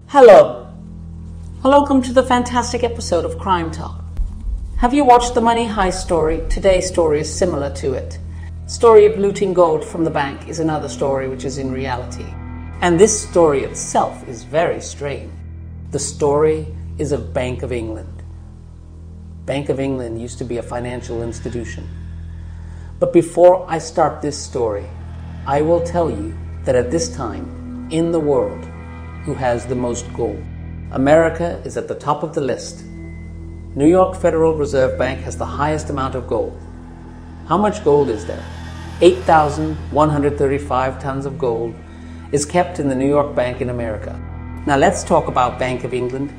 Hello. Welcome to the fantastic episode of Crime Talk. Have you watched the Money Heist story? Today's story is similar to it. Story of looting gold from the bank is another story which is in reality. And this story itself is very strange. The story is of Bank of England. Bank of England used to be a financial institution. But before I start this story, I will tell you that at this time in the world, who has the most gold? America is at the top of the list. New York Federal Reserve Bank has the highest amount of gold. How much gold is there? 8,135 tons of gold is kept in the New York Bank in America. Now let's talk about Bank of England.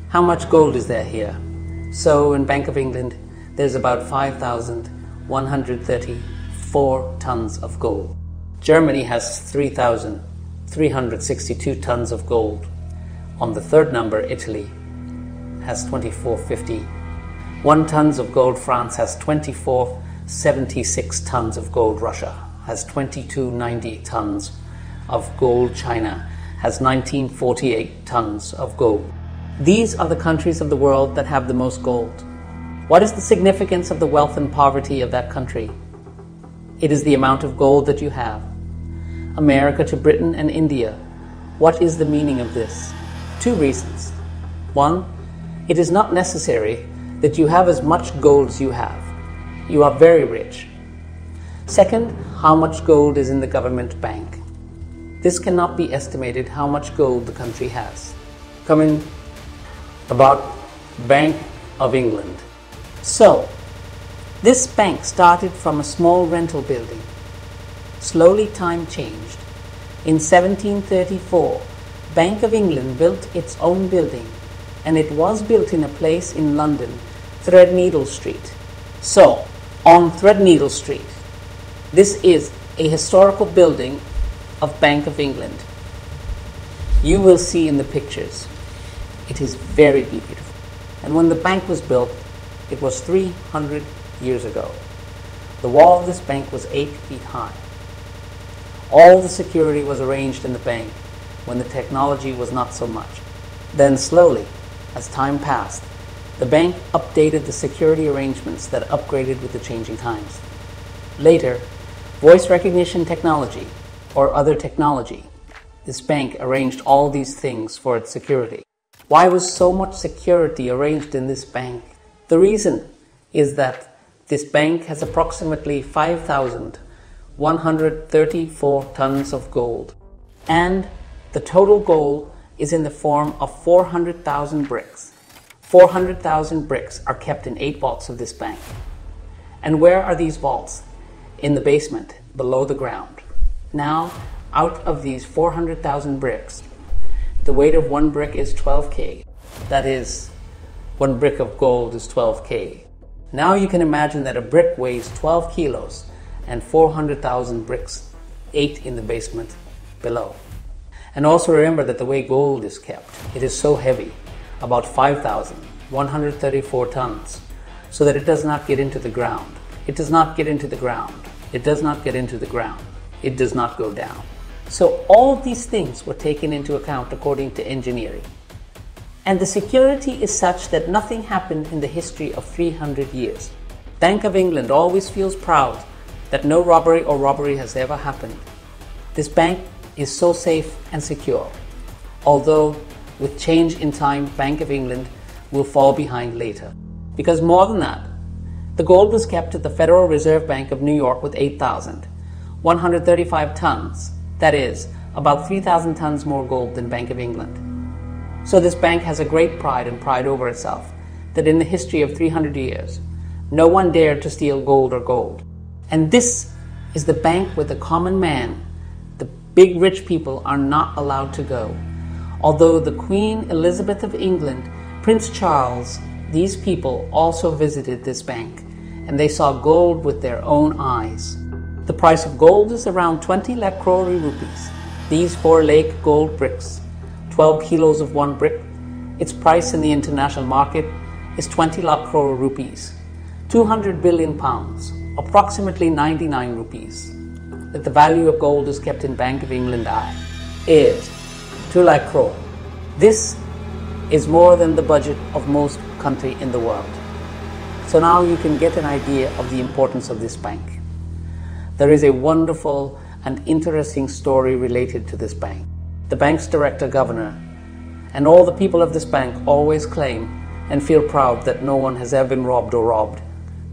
How much gold is there here? So in Bank of England, there's about 5,134 tons of gold. Germany has 3,362 tons of gold. On the third number, Italy has 2,451 tons of gold. France has 2,476 tons of gold. Russia has 2,290 tons of gold. China has 1,948 tons of gold. These are the countries of the world that have the most gold. What is the significance of the wealth and poverty of that country? It is the amount of gold that you have. America to Britain and India. What is the meaning of this? Two reasons. One, it is not necessary that you have as much gold as you have. You are very rich. Second, how much gold is in the government bank? This cannot be estimated how much gold the country has. Coming about Bank of England. So, this bank started from a small rental building. Slowly time changed. In 1734, Bank of England built its own building, and it was built in a place in London, Threadneedle Street. So, on Threadneedle Street, this is a historical building of Bank of England. You will see in the pictures, it is very beautiful. And when the bank was built, it was 300 years ago. The wall of this bank was 8 feet high. All the security was arranged in the bank when the technology was not so much. Then slowly, as time passed, the bank updated the security arrangements that upgraded with the changing times. Later, voice recognition technology or other technology, this bank arranged all these things for its security. Why was so much security arranged in this bank? The reason is that this bank has approximately 5,134 tons of gold, and the total gold is in the form of 400,000 bricks. 400,000 bricks are kept in 8 vaults of this bank. And where are these vaults? In the basement, below the ground. Now, out of these 400,000 bricks, the weight of one brick is 12K. That is, one brick of gold is 12K. Now you can imagine that a brick weighs 12 kilos and 400,000 bricks, 8 in the basement below. And also remember that the way gold is kept, it is so heavy, about 5,134 tons, so that it does not get into the ground. It does not get into the ground. It does not get into the ground. It does not go down. So all these things were taken into account according to engineering. And the security is such that nothing happened in the history of 300 years. Bank of England always feels proud that no robbery or robbery has ever happened. This bank is so safe and secure. Although with change in time, Bank of England will fall behind later. Because more than that, the gold was kept at the Federal Reserve Bank of New York with 8,135 tons. That is, about 3,000 tons more gold than Bank of England. So this bank has a great pride and pride over itself that in the history of 300 years, no one dared to steal gold or gold. And this is the bank where the common man, the big rich people, are not allowed to go. Although the Queen Elizabeth of England, Prince Charles, these people also visited this bank, and they saw gold with their own eyes. The price of gold is around 20 lakh crore rupees. These 4 lake gold bricks, 12 kilos of one brick, its price in the international market is 20 lakh crore rupees, 200 billion pounds, approximately 99 rupees. That the value of gold is kept in Bank of England is 2 lakh crore, This is more than the budget of most country in the world. So now you can get an idea of the importance of this bank. There is a wonderful and interesting story related to this bank. The bank's director, governor, and all the people of this bank always claim and feel proud that no one has ever been robbed or robbed.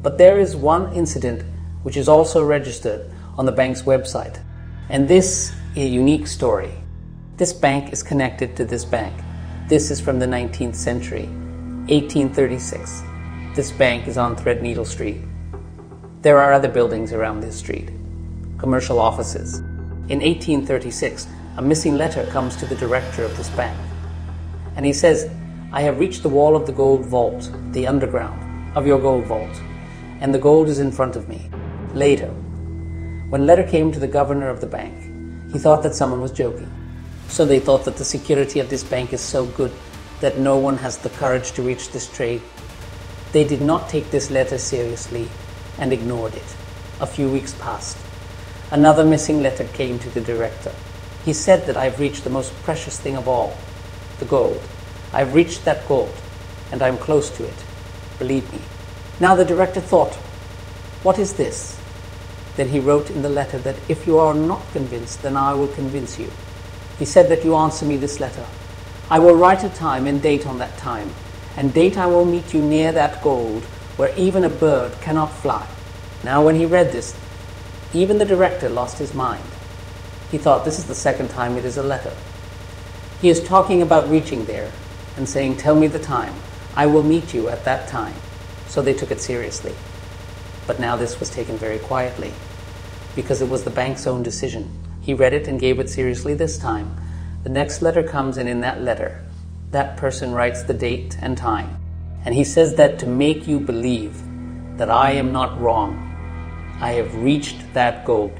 But there is one incident which is also registered on the bank's website. And this is a unique story. This bank is connected to this bank. This is from the 19th century, 1836. This bank is on Threadneedle Street. There are other buildings around this street, commercial offices. In 1836, a missing letter comes to the director of this bank. And he says, I have reached the wall of the gold vault, the underground of your gold vault, and the gold is in front of me. Later, when the letter came to the governor of the bank, he thought that someone was joking. So they thought that the security of this bank is so good that no one has the courage to reach this trade. They did not take this letter seriously and ignored it. A few weeks passed. Another missing letter came to the director. He said that I've reached the most precious thing of all, the gold. I've reached that gold, and I'm close to it. Believe me. Now the director thought, what is this? Then he wrote in the letter that if you are not convinced, then I will convince you. He said that you answer me this letter. I will write a time and date on that time, and date I will meet you near that gold, where even a bird cannot fly. Now when he read this, even the director lost his mind. He thought, this is the second time it is a letter. He is talking about reaching there and saying, tell me the time. I will meet you at that time. So they took it seriously. But now this was taken very quietly, because it was the bank's own decision. He read it and gave it seriously this time. The next letter comes, and in that letter, that person writes the date and time. And he says that to make you believe that I am not wrong. I have reached that goal.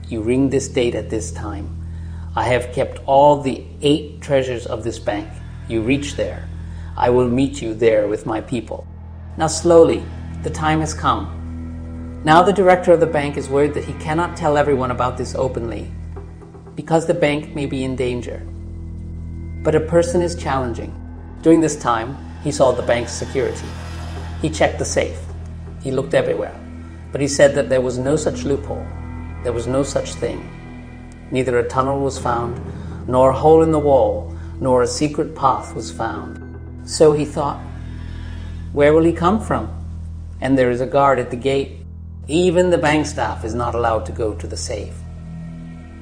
You ring this date at this time. I have kept all the 8 treasures of this bank. You reach there. I will meet you there with my people. Now slowly, the time has come. Now the director of the bank is worried that he cannot tell everyone about this openly, because the bank may be in danger. But a person is challenging. During this time, he saw the bank's security. He checked the safe. He looked everywhere. But he said that there was no such loophole. There was no such thing. Neither a tunnel was found, nor a hole in the wall, nor a secret path was found. So he thought, where will he come from? And there is a guard at the gate. Even the bank staff is not allowed to go to the safe.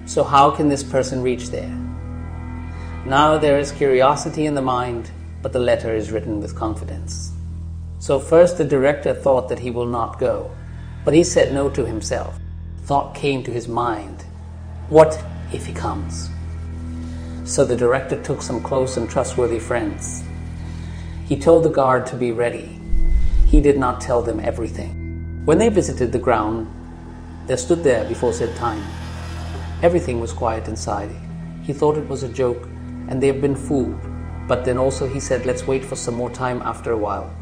So how can this person reach there? Now there is curiosity in the mind, but the letter is written with confidence. So first the director thought that he will not go, but he said no to himself. Thought came to his mind, what if he comes? So the director took some close and trustworthy friends. He told the guard to be ready. He did not tell them everything. When they visited the ground, they stood there before said time. Everything was quiet inside. He thought it was a joke, and they had been fooled. But then also he said, let's wait for some more time after a while.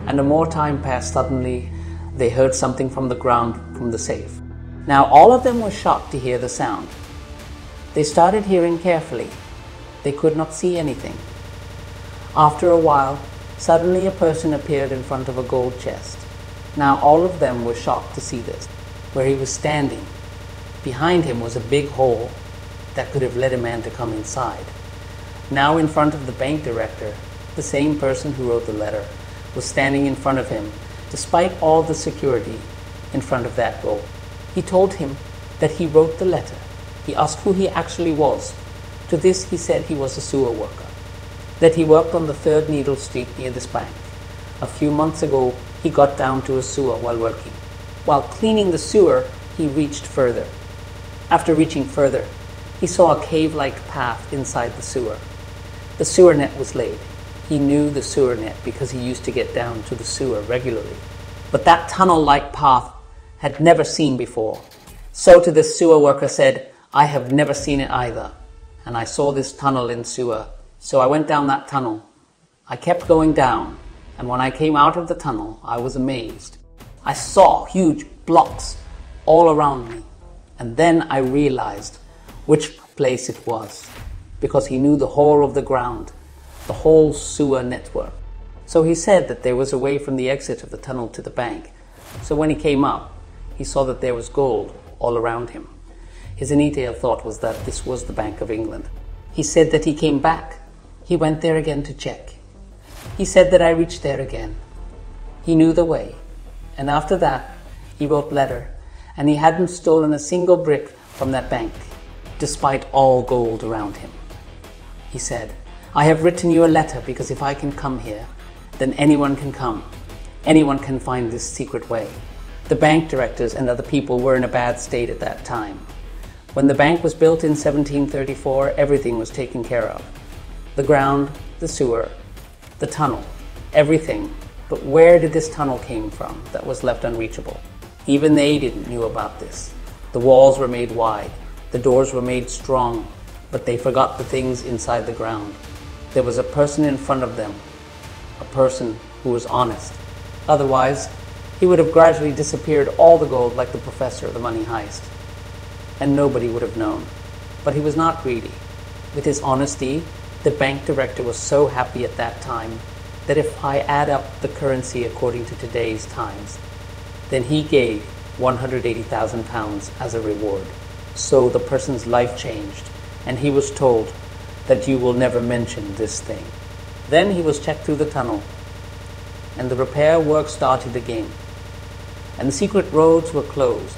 And the more time passed, suddenly they heard something from the ground, from the safe. Now all of them were shocked to hear the sound. They started hearing carefully. They could not see anything. After a while, suddenly a person appeared in front of a gold chest. Now all of them were shocked to see this, where he was standing. Behind him was a big hole that could have led a man to come inside. Now in front of the bank director, the same person who wrote the letter was standing in front of him, despite all the security in front of that goal. He told him that he wrote the letter. He asked who he actually was. To this he said he was a sewer worker, that he worked on the Threadneedle Street near this bank. A few months ago, he got down to a sewer while working. While cleaning the sewer, he reached further. After reaching further, he saw a cave-like path inside the sewer. The sewer net was laid. He knew the sewer net because he used to get down to the sewer regularly. But that tunnel-like path had never seen before. So to this sewer worker said, I have never seen it either. And I saw this tunnel in sewer. So I went down that tunnel. I kept going down. And when I came out of the tunnel, I was amazed. I saw huge blocks all around me. And then I realized which place it was, because he knew the whole of the ground the whole sewer network. So he said that there was a way from the exit of the tunnel to the bank. So when he came up, he saw that there was gold all around him. His initial thought was that this was the Bank of England. He said that he came back. He went there again to check. He said that I reached there again. He knew the way. And after that, he wrote letter, and he hadn't stolen a single brick from that bank, despite all gold around him. He said, I have written you a letter because if I can come here, then anyone can come. Anyone can find this secret way. The bank directors and other people were in a bad state at that time. When the bank was built in 1734, everything was taken care of. The ground, the sewer, the tunnel, everything. But where did this tunnel came from that was left unreachable? Even they didn't know about this. The walls were made wide, the doors were made strong, but they forgot the things inside the ground. There was a person in front of them, a person who was honest. Otherwise, he would have gradually disappeared all the gold like the professor of the Money Heist. And nobody would have known. But he was not greedy. With his honesty, the bank director was so happy at that time that if I add up the currency according to today's times, then he gave £180,000 as a reward. So the person's life changed, and he was told that you will never mention this thing. Then he was checked through the tunnel, and the repair work started again, and the secret roads were closed.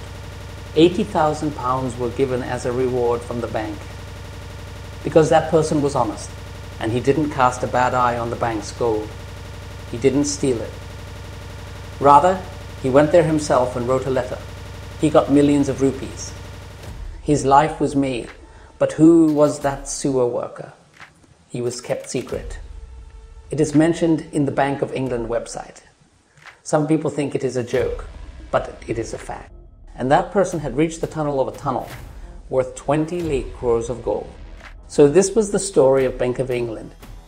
£80,000 were given as a reward from the bank, because that person was honest, and he didn't cast a bad eye on the bank's gold. He didn't steal it. Rather, he went there himself and wrote a letter. He got millions of rupees. His life was made, but who was that sewer worker? He was kept secret. It is mentioned in the Bank of England website. Some people think it is a joke, but it is a fact. And that person had reached the tunnel of a tunnel worth 28 crores of gold. So this was the story of Bank of England.